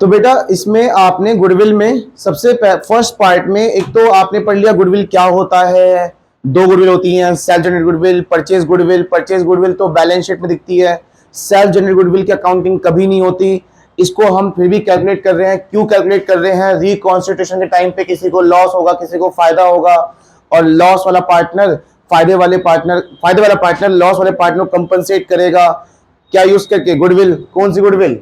तो बेटा इसमें आपने गुडविल में सबसे फर्स्ट पार्ट में एक तो आपने पढ़ लिया गुडविल क्या होता है। दो गुडविल होती हैं, self generated goodwill, purchase goodwill. Purchase goodwill तो बैलेंस शीट में दिखती है, सेल्फ जनरेटेड गुडविल की अकाउंटिंग कभी नहीं होती। इसको हम फिर भी कैलकुलेट कर रहे हैं। क्यों कैलकुलेट कर रहे हैं? रिकॉन्स्टिट्यूशन के टाइम पे किसी को लॉस होगा, किसी को फायदा होगा, और लॉस वाला पार्टनर फायदे वाला पार्टनर लॉस वाले पार्टनर को कंपनसेट करेगा। क्या यूज करके? गुडविल। कौन सी गुडविल?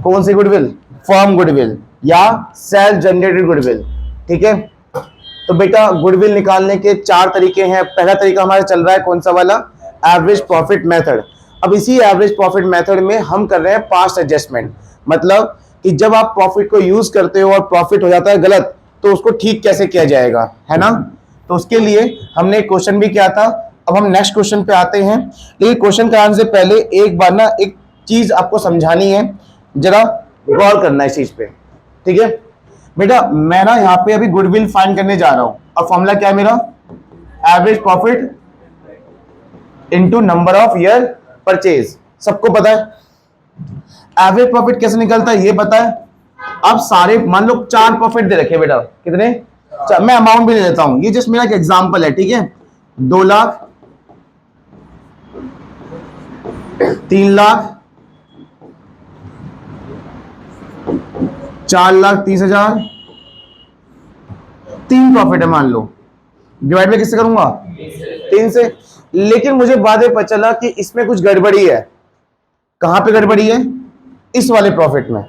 कौन सी गुडविल? फर्म गुडविल या सेल्फ जनरेटेड गुडविल। ठीक है, तो बेटा गुडविल निकालने के चार तरीके हैं। पहला तरीका हमारा चल रहा है कौन सा वाला? Average profit method. अब इसी एवरेज प्रॉफिट मेथड में हम कर रहे हैं पास्ट एडजस्टमेंट। मतलब कि जब आप प्रॉफिट को यूज करते हो और प्रॉफिट हो जाता है गलत, तो उसको ठीक कैसे किया जाएगा, है ना। तो उसके लिए हमने एक क्वेश्चन भी किया था। अब हम नेक्स्ट क्वेश्चन पे आते हैं, लेकिन क्वेश्चन कराने से पहले एक बार ना एक चीज आपको समझानी है, जरा गौर करना है इस चीज पे। ठीक है बेटा, मैं ना यहाँ पे अभी गुडविल फाइंड करने जा रहा हूं। अब फॉर्मूला क्या है मेरा? Average profit into number of year purchase. सबको पता है एवरेज प्रॉफिट कैसे निकलता है, ये पता है। अब सारे मान लो 4 प्रॉफिट दे रखे बेटा, कितने? मैं अमाउंट भी ले लेता हूं, ये जस्ट मेरा एक एग्जांपल है। ठीक है, 2 लाख, 3 लाख, 4,30,000, 3 प्रॉफिट है मान लो। डिवाइड में किससे करूंगा? 3 से। लेकिन मुझे बाद में पता चला कि इसमें कुछ गड़बड़ी है। कहां पे गड़बड़ी है? इस वाले प्रॉफिट में।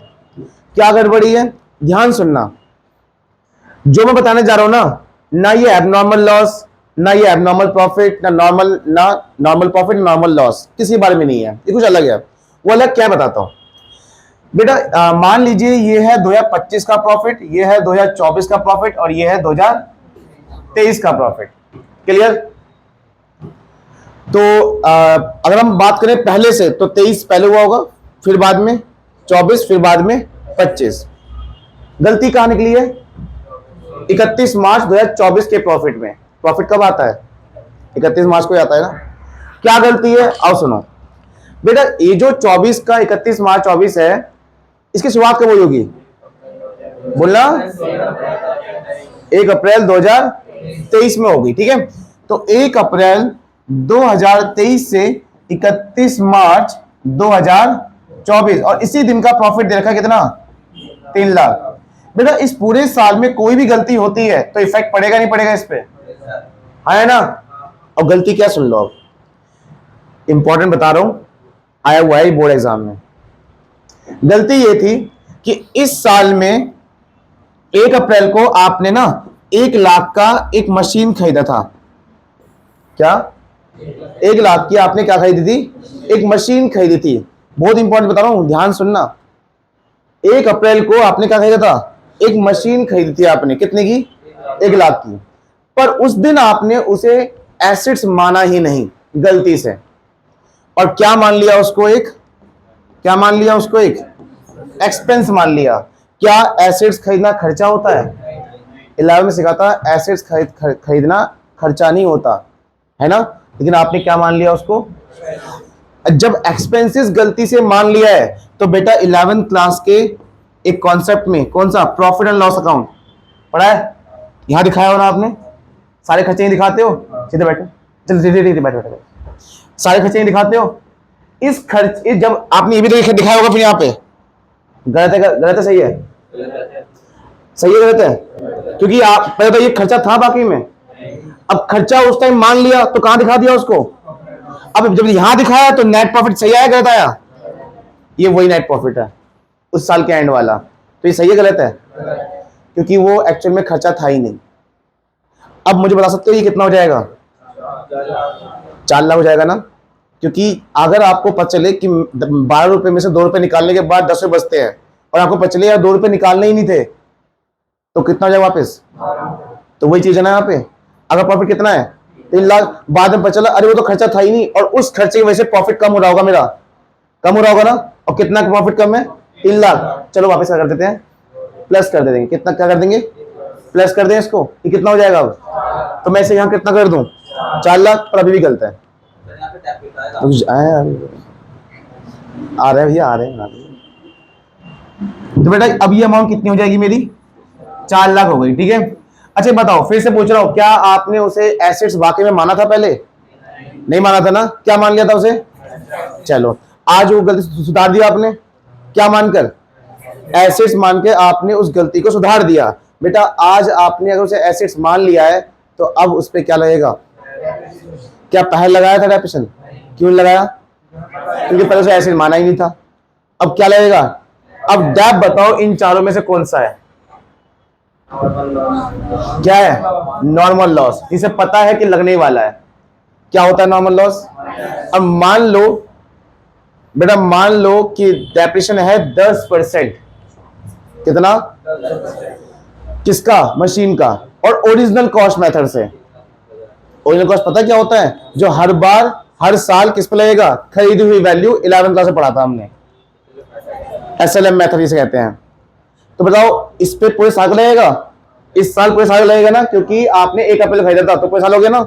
क्या गड़बड़ी है? ध्यान सुनना, जो मैं बताने जा रहा हूं ना ये एबनॉर्मल लॉस, ना ये एबनॉर्मल प्रॉफिट, ना नॉर्मल प्रॉफिट, नॉर्मल लॉस, किसी बारे में नहीं है। ये कुछ अलग है। वो अलग क्या बताता हूं बेटा। मान लीजिए ये है 2025 का प्रॉफिट, ये है 2024 का प्रॉफिट, और ये है 2023 का प्रॉफिट। क्लियर? तो अगर हम बात करें पहले से, तो 23 पहले हुआ होगा, फिर बाद में 24, फिर बाद में 25। गलती कहां निकली है? 31 मार्च 2024 के प्रॉफिट में। प्रॉफिट कब आता है? 31 मार्च को आता है ना। क्या गलती है? आओ सुनो बेटा, ये जो 24 का 31 मार्च 24 है, इसकी शुरुआत कब हुई होगी? बोलना। 1 अप्रैल 2023 में होगी। ठीक है, तो 1 अप्रैल 2023 से 31 मार्च 2024, और इसी दिन का प्रॉफिट दे रखा है कितना? 3 लाख। बेटा इस पूरे साल में कोई भी गलती होती है तो इफेक्ट पड़ेगा नहीं पड़ेगा इस पे? है ना। और गलती क्या, सुन लो, अब इंपॉर्टेंट बता रहा हूं, आया हुआ है बोर्ड एग्जाम में। गलती ये थी कि इस साल में 1 अप्रैल को आपने ना 1 लाख का एक मशीन खरीदा था। क्या? 1 लाख की आपने क्या खरीदी थी? एक मशीन खरीदी थी। बहुत इंपॉर्टेंट बता रहा हूं, ध्यान सुनना। 1 अप्रैल को आपने क्या खरीदा था? एक मशीन खरीदी थी आपने। कितने की? 1 लाख की। पर उस दिन आपने उसे एसेट्स माना ही नहीं, गलती से। और क्या मान लिया उसको? क्या मान लिया उसको? एक एक्सपेंस मान लिया। क्या एसेट्स खरीदना खर्चा होता है? 11 में सिखाता है एसेट्स खरीदना खर्चा नहीं होता है ना। लेकिन आपने क्या मान लिया उसको? जब एक्सपेंसेस गलती से मान लिया है, तो बेटा 11th क्लास के एक कॉन्सेप्ट में, कौन सा? प्रॉफिट एंड लॉस अकाउंट पढ़ा है? यहां दिखाया हो ना आपने? सारे खर्चे ही दिखाते हो। सीधे बैठो, चल सीधे बैठो। सारे खर्चे ही दिखाते हो। इस जब आपने ये भी दिखाया होगा, फिर यहाँ पे गलत है सही है? सही है गलत है? क्योंकि आप पहले तो ये खर्चा था बाकी में, अब खर्चा उस टाइम मान लिया तो कहां दिखा दिया उसको? अब जब यहां दिखाया तो नेट प्रॉफिट सही आया गलत आया? ये वही नेट प्रॉफिट है उस साल के एंड वाला। तो ये सही है गलत है? क्योंकि वो एक्चुअल में खर्चा था ही नहीं। अब मुझे बता सकते हो ये कितना हो जाएगा? 4 लाख हो जाएगा ना। क्योंकि अगर आपको पता चले कि 12 रुपए में से 2 रुपए निकालने के बाद 10 रुपए बचते हैं, और आपको पता चले यार 2 रुपए निकालने ही नहीं थे, तो कितना हो जाएगा वापस? तो वही चीज है ना यहाँ पे। अगर प्रॉफिट कितना है? 3 लाख, बाद में पता चला अरे वो तो खर्चा था ही नहीं, और उस खर्चे की वजह से प्रॉफिट कम हो रहा होगा, मेरा कम हो रहा होगा ना। और कितना प्रॉफिट कम है? 3 लाख। चलो वापस क्या कर देते हैं? प्लस कर देंगे। कितना क्या कर देंगे? प्लस कर दें इसको। ये कितना हो जाएगा अब? तो मैं इसे यहाँ कितना कर दूं? 4 लाख। पर अभी भी गलत है। आ रहे हैं भैया, आ रहे हैं। तो बेटा अब ये अमाउंट कितनी हो जाएगी मेरी, 4 लाख हो गई, ठीक है। अच्छा बताओ, फिर से पूछ रहा हूं, क्या आपने उसे एसेट्स वाकई में माना था पहले? नहीं माना था ना, क्या मान लिया था उसे? चलो आज वो गलती सुधार दिया आपने, क्या मानकर? एसेट्स मान के आपने उस गलती को सुधार दिया। बेटा आज आपने अगर उसे एसेट्स मान लिया है तो अब उस पर क्या लगेगा? क्या पहले लगाया था डेप्रिसिएशन? क्यों लगाया? क्योंकि पहले उसे एसेट माना ही नहीं था। अब क्या लगेगा? अब डेप बताओ इन चारों में से कौन सा है? क्या है? नॉर्मल लॉस, जिसे पता है कि लगने वाला है। क्या होता है नॉर्मल लॉस? अब मान लो बेटा, मान लो कि डेप्रिसिएशन है 10%। कितना? किसका? मशीन का। और ओरिजिनल कॉस्ट मेथड से। ओरिजिनल कॉस्ट पता क्या होता है? जो हर बार हर साल किस पे लगेगा? खरीदी हुई वैल्यू। 11th क्लास में पढ़ा था हमने, SLM मेथड जिसे कहते हैं। तो बताओ इस पे पूरे साल लगेगा? इस साल पूरे साल लगेगा ना, क्योंकि आपने 1 अप्रैल खरीदा था तो पूरे साल हो गया ना।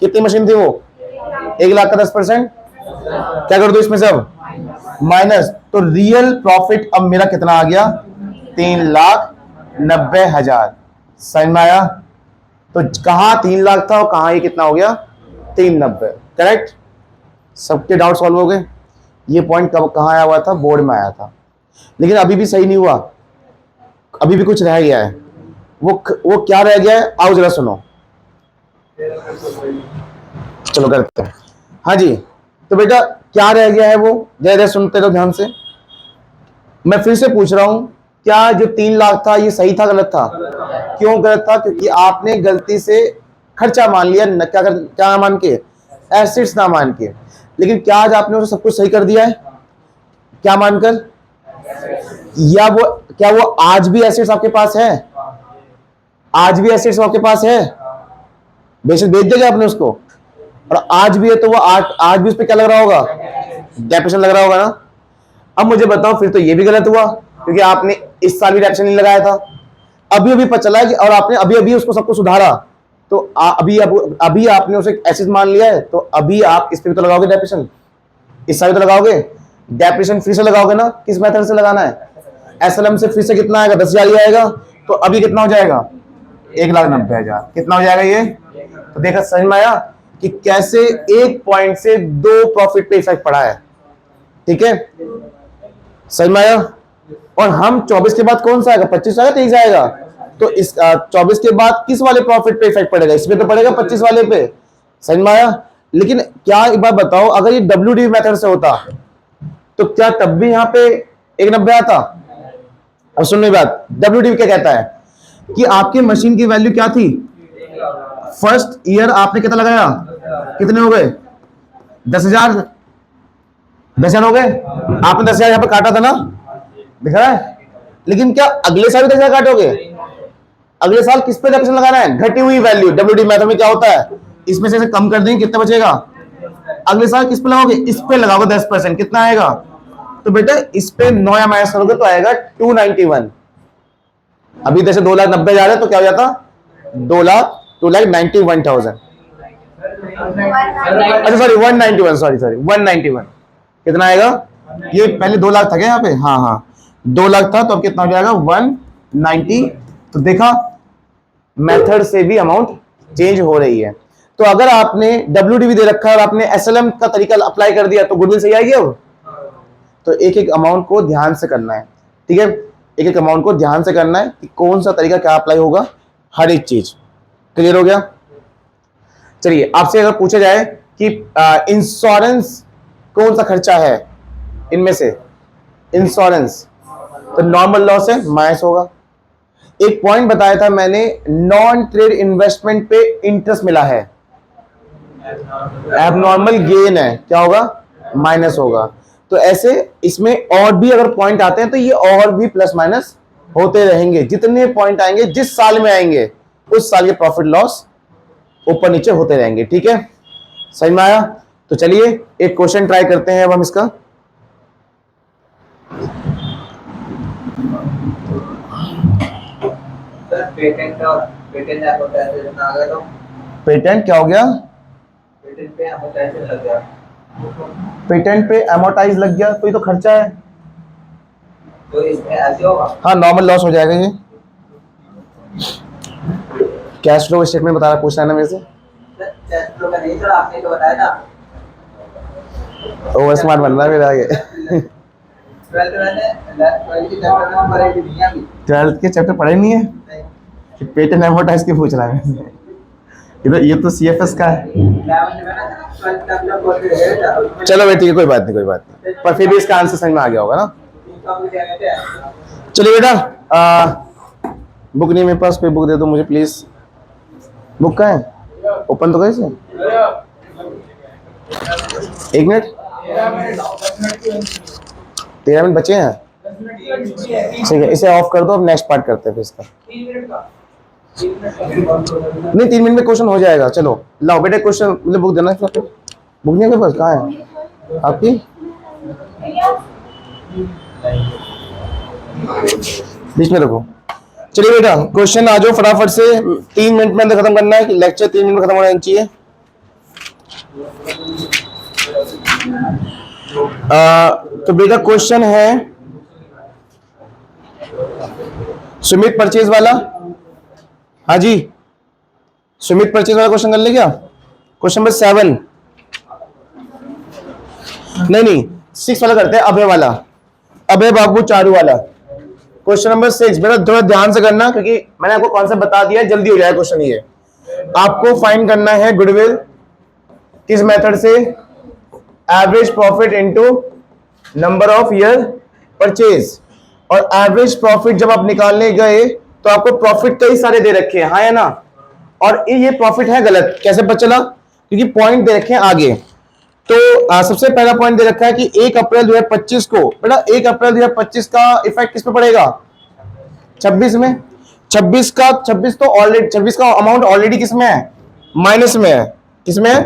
कितनी मशीन थी वो? 1 लाख का 10%। क्या कर दो इसमें से अब? माइनस। तो रियल प्रॉफिट अब मेरा कितना आ गया? 3,90,000। समझ में आया? तो कहां 3 लाख था और कहां ये कितना हो गया? 390। करेक्ट? सबके डाउट सॉल्व हो गए। ये पॉइंट कब कहां आया हुआ था? बोर्ड में आया था, लेकिन अभी भी सही नहीं हुआ, अभी भी कुछ रह गया है। वो क्या रह गया है? आओ जरा सुनो। चलो करते हैं। हाँ जी, तो बेटा क्या रह गया है वो? जरा सुनते रहो ध्यान से। मैं फिर से पूछ रहा हूं, क्या जो 3 लाख था ये सही था गलत था? क्यों गलत था? क्योंकि आपने गलती से खर्चा मान लिया, क्या मान के? एसेट्स ना मान के। लेकिन क्या आज आपने उसे सब कुछ सही कर दिया है? क्या मानकर? या वो क्या वो आज भी एसेट्स आपके पास है? आज भी एसेट्स आपके पास है? बेशक बेच दिया आपने उसको, और आज भी है तो वो आज भी उस पर क्या लग रहा होगा? डेप्रिसिएशन लग रहा होगा ना। अब मुझे बताओ, फिर तो ये भी गलत हुआ, क्योंकि आपने इस साल भी डेप्रिसिएशन नहीं लगाया था। अभी अभी पता चला कि, और आपने अभी अभी उसको सबको सुधारा, तो अभी आपने उसे एसेट मान लिया है, तो अभी आप इस पे भी तो लगाओगे डेप्रिसिएशन, इस साल तो लगाओगे। डेप्रिसिएशन फिर से लगाओगे ना। किस मेथड से लगाना है? SLM से। फिर से कितना आएगा? 10,000 ही आएगा। तो अभी कितना हो जाएगा? 1,90,000। कितना हो जाएगा ये? तो देखा, समझ में आया कि कैसे एक पॉइंट से 2 प्रॉफिट पे इफेक्ट पड़ा है। ठीक है, समझ में आया। और हम 24 के बाद कौन सा आएगा? 25 आएगा, 23 आएगा। तो इस 24 के बाद किस वाले प्रॉफिट पे इफेक्ट पड़ेगा? इसमें तो पड़ेगा 25 वाले पे। समझ में आया। लेकिन क्या एक बात बताओ, अगर ये WDV मेथड से होता तो क्या तब भी यहां पे 1,90 आता? और सुनने बात, WDV क्या कहता है कि आपकी मशीन की वैल्यू क्या थी? फर्स्ट ईयर आपने कितना लगाया? कितने हो गए? 10,000। 10,000 हो गए। आपने 10,000 यहां पर काटा था ना, दिख रहा है। लेकिन क्या अगले साल भी 10,000 काटोगे? अगले साल किस पे डेप्रिसिएशन लगाना है? घटी हुई वैल्यू। WDV मेथड में क्या होता है? इसमें से कम कर देंगे, कितना बचेगा? अगले साल किस पे लगाओगे? इस पे लगाओगे 10%। कितना आएगा? तो बेटा इस पे 9 या माइनस करोगे तो आएगा 291। अभी जैसे 2,90,000 है तो क्या हो जाता? 2,91,000। अच्छा सॉरी 191, सॉरी 191। कितना आएगा? ये पहले 2 लाख था क्या यहाँ पे? हाँ हाँ 2 लाख था, तो अब कितना हो जाएगा? 190। तो देखा, मेथड से भी अमाउंट चेंज हो रही है। तो अगर आपने WDV दे रखा है और आपने SLM का तरीका अप्लाई कर दिया तो गुडविल सही आएगी। अब तो एक एक अमाउंट को ध्यान से करना है, ठीक है। एक एक अमाउंट को ध्यान से करना है कि कौन सा तरीका क्या अप्लाई होगा, हर एक चीज क्लियर हो गया। चलिए, आपसे अगर पूछा जाए कि इंश्योरेंस कौन सा खर्चा है इनमें से? इंश्योरेंस तो नॉर्मल लॉस है, माइनस होगा। एक पॉइंट बताया था मैंने, नॉन ट्रेड इन्वेस्टमेंट पे इंटरेस्ट मिला है, एबनॉर्मल गेन है, क्या होगा? माइनस होगा। तो ऐसे इसमें और भी अगर पॉइंट आते हैं तो ये और भी प्लस माइनस होते रहेंगे। जितने पॉइंट आएंगे, जिस साल में आएंगे, उस साल के प्रॉफिट लॉस ऊपर नीचे होते रहेंगे। ठीक है, समझ में आया? तो चलिए एक क्वेश्चन ट्राई करते हैं अब हम इसका। पेटेंट क्या हो गया? पेटेंट पे एमोटाइज लग गया, तो ये तो खर्चा है। तो इसमें ऐसे होगा। हाँ नॉर्मल लॉस हो जाएगा ये। कैश फ्लो स्टेटमेंट बता रहा, पूछना है ना मेरे से। कैश फ्लो का नहीं सर, आपने तो बताया था। ओवर स्मार्ट बन रहा है मेरा आगे। 12th के चैप्टर पढ़े नहीं है कि पेटेंट एडवर्टाइज के पूछ रहा है इधर। ये तो सीएफएस का है। चलो भाई ठीक है, कोई बात नहीं, कोई बात नहीं, पर फिर भी इसका आंसर समझ में आ गया होगा ना। चलिए बेटा, बुक नहीं मेरे पास, कोई बुक दे दो मुझे प्लीज। बुक कहाँ है? ओपन तो कैसे? एक मिनट, 13 मिनट बचे हैं। ठीक है, इसे ऑफ कर दो, अब नेक्स्ट पार्ट करते हैं फिर इसका। नहीं 3 मिनट में क्वेश्चन हो जाएगा। चलो लाओ बेटे क्वेश्चन, मुझे बुक देना है। बुक नहीं है मेरे पास, कहाँ है आपकी? बीच में रखो। चलिए बेटा क्वेश्चन आ जाओ फटाफट से, 3 मिनट में अंदर खत्म करना है, लेक्चर 3 मिनट में खत्म होना चाहिए। तो बेटा क्वेश्चन है सुमित परचेज वाला। हाँ जी, सुमित परचेज वाला क्वेश्चन कर ले क्या? क्वेश्चन नंबर 7, नहीं 6 वाला करते हैं, अभय वाला, अभय बाबू चारू वाला। क्वेश्चन नंबर 6 बेटा थोड़ा ध्यान से करना, क्योंकि मैंने आपको कॉन्सेप्ट बता दिया है, जल्दी हो जाएगा क्वेश्चन। ये आपको फाइंड करना है गुडविल किस मेथड से? Average profit into number of year purchase. और एवरेज प्रॉफिट जब आप निकालने गए तो आपको प्रॉफिट कई सारे दे रखे हैं, हाँ या ना? और ये प्रॉफिट है गलत, कैसे पता चला? क्योंकि पॉइंट दे रखे हैं आगे। तो सबसे पहला पॉइंट दे रखा है कि 1 अप्रैल 2025 को, बेटा 1 अप्रैल 2025 का इफेक्ट किस पे पड़ेगा? 26 में। 26 तो ऑलरेडी 26 का अमाउंट ऑलरेडी किसमें है? माइनस में है। किसमें है?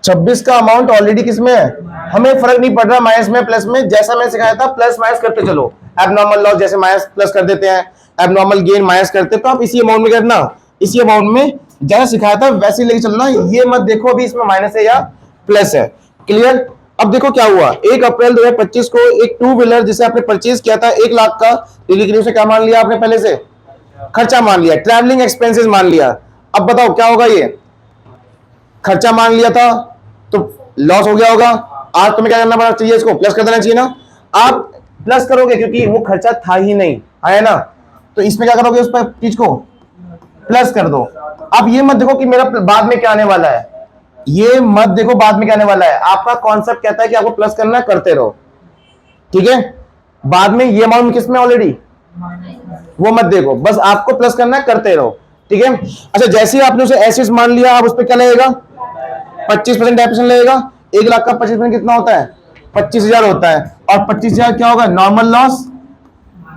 26 का अमाउंट ऑलरेडी किसमें है? हमें फर्क नहीं पड़ रहा माइनस में प्लस में, जैसा मैंने सिखाया था प्लस माइनस करते चलो। एबनॉर्मल लॉस जैसे माइनस प्लस कर देते हैं, एबनॉर्मल गेन माइनस करते हैं, तो आप इसी अमाउंट में करना, इसी अमाउंट में जैसा सिखाया था वैसे लेके चलना। ये मत देखो अभी इसमें माइनस है या प्लस है। क्लियर? अब देखो क्या हुआ, 1 अप्रैल 2025 को एक 2 व्हीलर जिसे आपने परचेज किया था 1 लाख का, लेकिन उसे क्या मान लिया आपने? पहले से खर्चा मान लिया, ट्रैवलिंग एक्सपेंसेस मान लिया। अब बताओ क्या होगा? ये खर्चा मान लिया था तो लॉस हो गया होगा। आज तुम्हें क्या करना पड़ा चाहिए? इसको प्लस कर देना चाहिए ना। आप प्लस करोगे क्योंकि वो खर्चा था ही नहीं, है ना? तो इसमें क्या करोगे? उस पर चीज को प्लस कर दो। अब ये मत देखो कि मेरा बाद में क्या आने वाला है, ये मत देखो बाद में क्या आने वाला है। आपका कॉन्सेप्ट कहता है कि आपको प्लस करना है, करते रहो, ठीक है? बाद में ये अमाउंट किसमें ऑलरेडी, वो मत देखो, बस आपको प्लस करना है, करते रहो, ठीक है? अच्छा जैसे ही आपने उसे एसेट्स मान लिया, अब उस पर क्या लगेगा? 25% डेप्रिसिएशन लगेगा। 1 लाख का 25% कितना होता है? 25,000 होता है। और 25,000 क्या होगा? Normal loss